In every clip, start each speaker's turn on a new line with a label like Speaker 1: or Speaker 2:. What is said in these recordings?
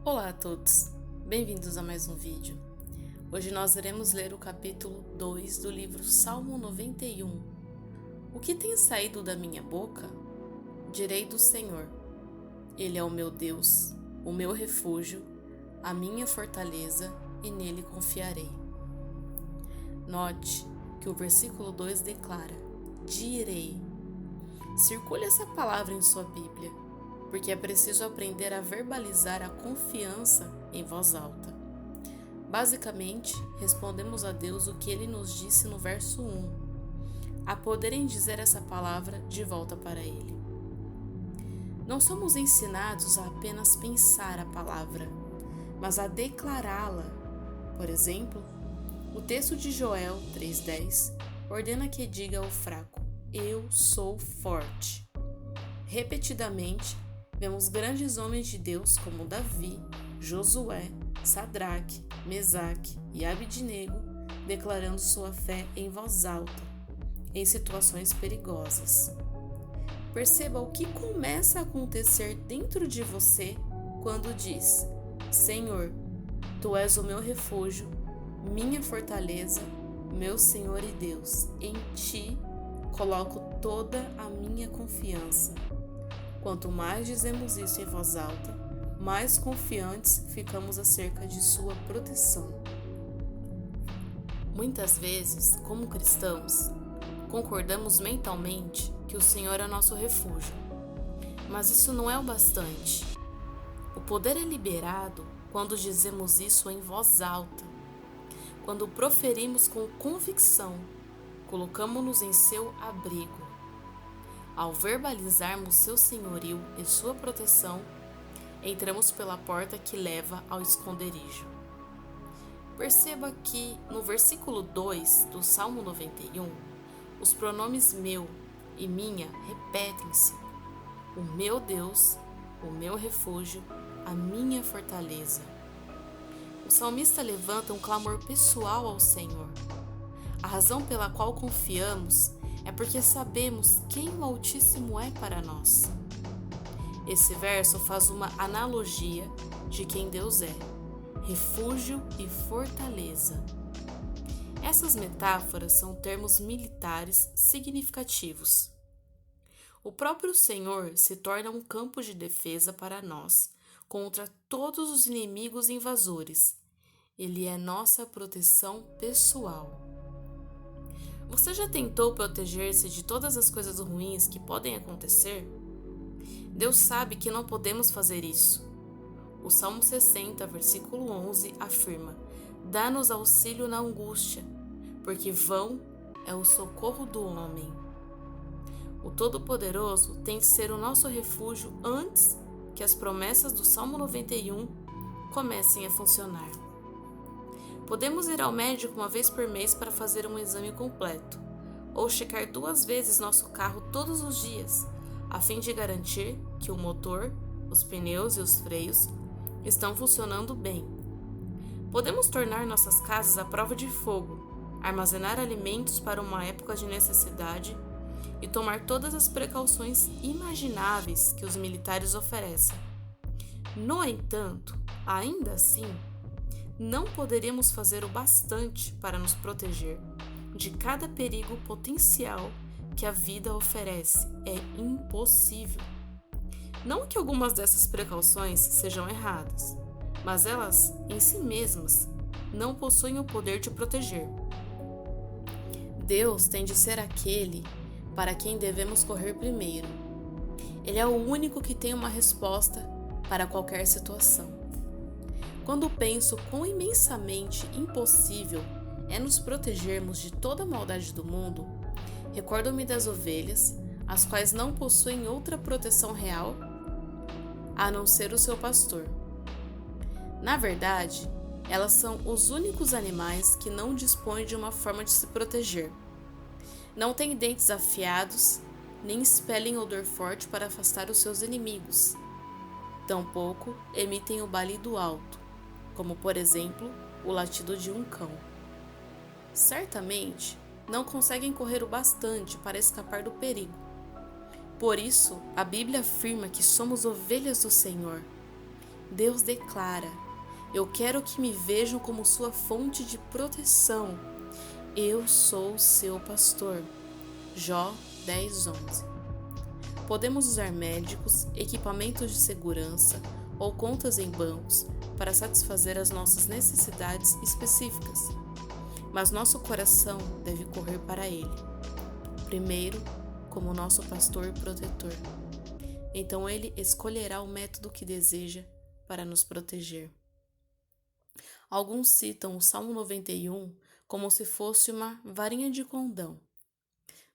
Speaker 1: Olá a todos, bem-vindos a mais um vídeo. Hoje nós iremos ler o capítulo 2 do livro Salmo 91. O que tem saído da minha boca? Direi do Senhor. Ele é o meu Deus, o meu refúgio, a minha fortaleza, e nele confiarei. Note que o versículo 2 declara: direi. Circule essa palavra em sua Bíblia, porque é preciso aprender a verbalizar a confiança em voz alta. Basicamente, respondemos a Deus o que Ele nos disse no verso 1, a poderem dizer essa palavra de volta para Ele. Não somos ensinados a apenas pensar a palavra, mas a declará-la. Por exemplo, o texto de Joel 3,10 ordena que diga ao fraco: eu sou forte. Repetidamente, vemos grandes homens de Deus como Davi, Josué, Sadraque, Mesaque e Abidnego declarando sua fé em voz alta, em situações perigosas. Perceba o que começa a acontecer dentro de você quando diz: Senhor, Tu és o meu refúgio, minha fortaleza, meu Senhor e Deus, em Ti coloco toda a minha confiança. Quanto mais dizemos isso em voz alta, mais confiantes ficamos acerca de sua proteção. Muitas vezes, como cristãos, concordamos mentalmente que o Senhor é nosso refúgio, mas isso não é o bastante. O poder é liberado quando dizemos isso em voz alta, quando proferimos com convicção, colocamos-nos em seu abrigo. Ao verbalizarmos seu senhorio e sua proteção, entramos pela porta que leva ao esconderijo. Perceba que, no versículo 2 do Salmo 91, os pronomes meu e minha repetem-se: o meu Deus, o meu refúgio, a minha fortaleza. O salmista levanta um clamor pessoal ao Senhor. A razão pela qual confiamos é porque sabemos quem o Altíssimo é para nós. Esse verso faz uma analogia de quem Deus é, refúgio e fortaleza. Essas metáforas são termos militares significativos. O próprio Senhor se torna um campo de defesa para nós contra todos os inimigos invasores. Ele é nossa proteção pessoal. Você já tentou proteger-se de todas as coisas ruins que podem acontecer? Deus sabe que não podemos fazer isso. O Salmo 60, versículo 11, afirma: dá-nos auxílio na angústia, porque vão é o socorro do homem. O Todo-Poderoso tem de ser o nosso refúgio antes que as promessas do Salmo 91 comecem a funcionar. Podemos ir ao médico uma vez por mês para fazer um exame completo, ou checar 2 vezes nosso carro todos os dias, a fim de garantir que o motor, os pneus e os freios estão funcionando bem. Podemos tornar nossas casas à prova de fogo, armazenar alimentos para uma época de necessidade e tomar todas as precauções imagináveis que os militares oferecem. No entanto, ainda assim, não poderemos fazer o bastante para nos proteger de cada perigo potencial que a vida oferece. É impossível. Não que algumas dessas precauções sejam erradas, mas elas, em si mesmas, não possuem o poder de proteger. Deus tem de ser aquele para quem devemos correr primeiro. Ele é o único que tem uma resposta para qualquer situação. Quando penso quão imensamente impossível é nos protegermos de toda a maldade do mundo, recordo-me das ovelhas, as quais não possuem outra proteção real a não ser o seu pastor. Na verdade, elas são os únicos animais que não dispõem de uma forma de se proteger. Não têm dentes afiados, nem expelem odor forte para afastar os seus inimigos. Tampouco emitem o balido alto, como por exemplo o latido de um cão. Certamente, não conseguem correr o bastante para escapar do perigo. Por isso, a Bíblia afirma que somos ovelhas do Senhor. Deus declara: eu quero que me vejam como sua fonte de proteção. Eu sou seu pastor. Jó 10:11. Podemos usar médicos, equipamentos de segurança ou contas em bancos para satisfazer as nossas necessidades específicas, mas nosso coração deve correr para Ele, primeiro como nosso pastor e protetor. Então Ele escolherá o método que deseja para nos proteger. Alguns citam o Salmo 91 como se fosse uma varinha de condão,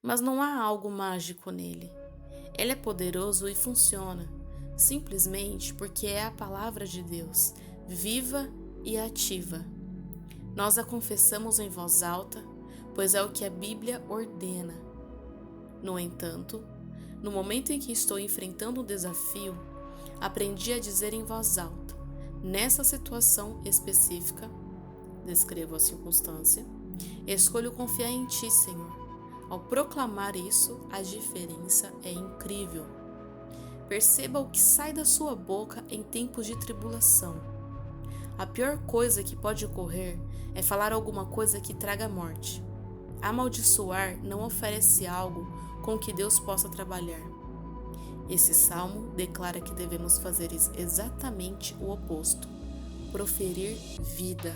Speaker 1: mas não há algo mágico nele. Ele é poderoso e funciona, simplesmente porque é a palavra de Deus, viva e ativa. Nós a confessamos em voz alta, pois é o que a Bíblia ordena. No entanto, no momento em que estou enfrentando um desafio, aprendi a dizer em voz alta: nessa situação específica, descrevo a circunstância, escolho confiar em Ti, Senhor. Ao proclamar isso, a diferença é incrível. Perceba o que sai da sua boca em tempos de tribulação. A pior coisa que pode ocorrer é falar alguma coisa que traga morte. Amaldiçoar não oferece algo com que Deus possa trabalhar. Esse salmo declara que devemos fazer exatamente o oposto: proferir vida.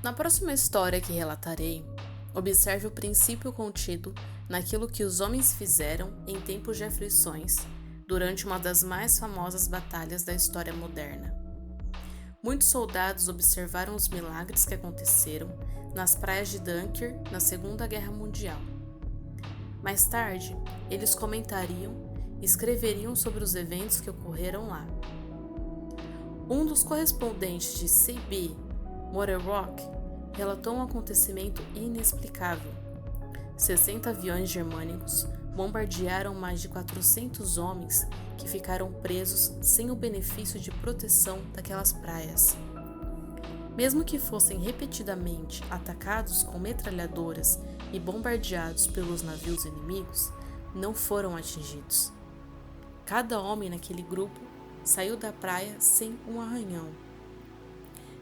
Speaker 1: Na próxima história que relatarei, observe o princípio contido naquilo que os homens fizeram em tempos de aflições, durante uma das mais famosas batalhas da história moderna. Muitos soldados observaram os milagres que aconteceram nas praias de Dunkirk na Segunda Guerra Mundial. Mais tarde, eles comentariam e escreveriam sobre os eventos que ocorreram lá. Um dos correspondentes de C.B. Motherrock relatou um acontecimento inexplicável. 60 aviões germânicos bombardearam mais de 400 homens que ficaram presos sem o benefício de proteção daquelas praias. Mesmo que fossem repetidamente atacados com metralhadoras e bombardeados pelos navios inimigos, não foram atingidos. Cada homem naquele grupo saiu da praia sem um arranhão.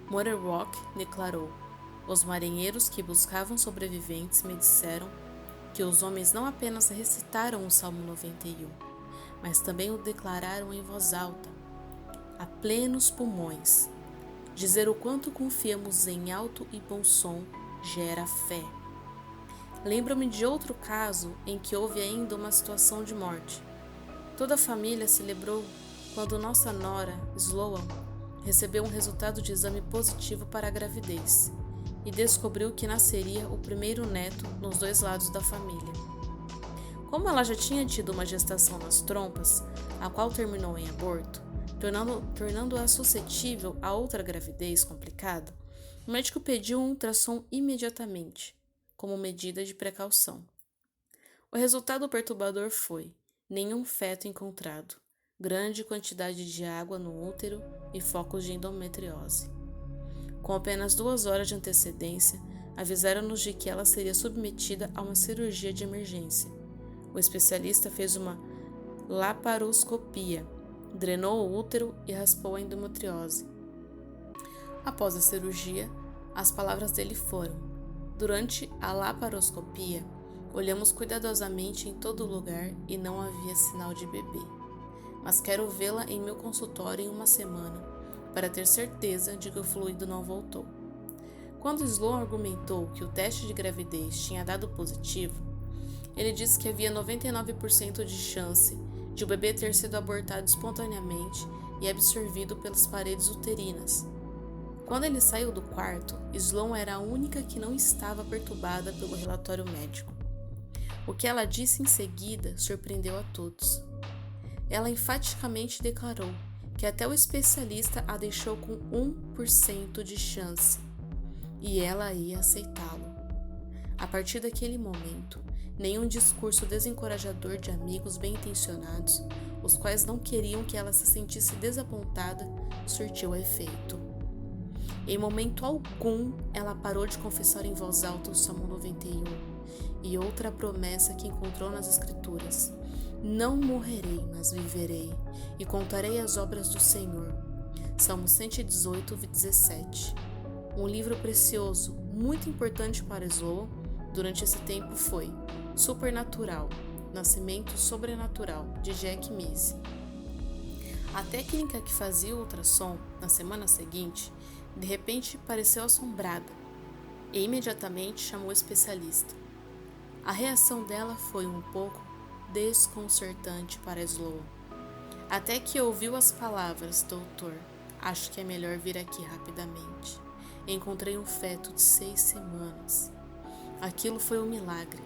Speaker 1: Motherrock declarou: os marinheiros que buscavam sobreviventes me disseram que os homens não apenas recitaram o Salmo 91, mas também o declararam em voz alta, a plenos pulmões. Dizer o quanto confiamos em alto e bom som gera fé. Lembro-me de outro caso em que houve ainda uma situação de morte. Toda a família celebrou quando nossa nora, Sloan, recebeu um resultado de exame positivo para a gravidez e descobriu que nasceria o primeiro neto nos dois lados da família. Como ela já tinha tido uma gestação nas trompas, a qual terminou em aborto, tornando-a suscetível a outra gravidez complicada, o médico pediu um ultrassom imediatamente, como medida de precaução. O resultado perturbador foi: nenhum feto encontrado, grande quantidade de água no útero e focos de endometriose. Com apenas 2 horas de antecedência, avisaram-nos de que ela seria submetida a uma cirurgia de emergência. O especialista fez uma laparoscopia, drenou o útero e raspou a endometriose. Após a cirurgia, as palavras dele foram: durante a laparoscopia, olhamos cuidadosamente em todo lugar e não havia sinal de bebê. Mas quero vê-la em meu consultório em 1 semana, para ter certeza de que o fluido não voltou. Quando Sloan argumentou que o teste de gravidez tinha dado positivo, ele disse que havia 99% de chance de o bebê ter sido abortado espontaneamente e absorvido pelas paredes uterinas. Quando ele saiu do quarto, Sloan era a única que não estava perturbada pelo relatório médico. O que ela disse em seguida surpreendeu a todos. Ela enfaticamente declarou que até o especialista a deixou com 1% de chance, e ela ia aceitá-lo. A partir daquele momento, nenhum discurso desencorajador de amigos bem-intencionados, os quais não queriam que ela se sentisse desapontada, surtiu efeito. Em momento algum, ela parou de confessar em voz alta o Salmo 91 e outra promessa que encontrou nas Escrituras: Não morrerei, mas viverei, e contarei as obras do Senhor. Salmo 118, 17. Um livro precioso, muito importante para Sloan durante esse tempo foi Supernatural, Nascimento Sobrenatural, de Jack Mise. A técnica que fazia o ultrassom na semana seguinte, de repente pareceu assombrada e imediatamente chamou o especialista. A reação dela foi um pouco desconcertante para Sloan, até que ouviu as palavras: doutor, acho que é melhor vir aqui rapidamente. Encontrei um feto de 6 semanas. Aquilo foi um milagre,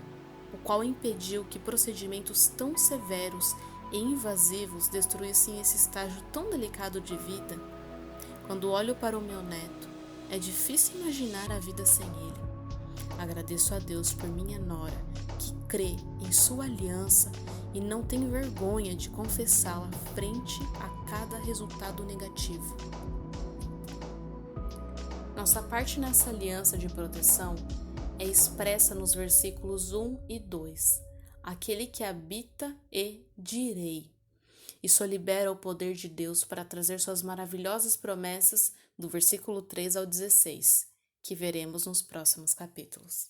Speaker 1: o qual impediu que procedimentos tão severos e invasivos destruíssem esse estágio tão delicado de vida. Quando olho para o meu neto, é difícil imaginar a vida sem ele. Agradeço a Deus por minha nora, que crê em sua aliança e não tem vergonha de confessá-la frente a cada resultado negativo. Nossa parte nessa aliança de proteção é expressa nos versículos 1 e 2. Aquele que habita e direi. Isso libera o poder de Deus para trazer suas maravilhosas promessas do versículo 3 ao 16, que veremos nos próximos capítulos.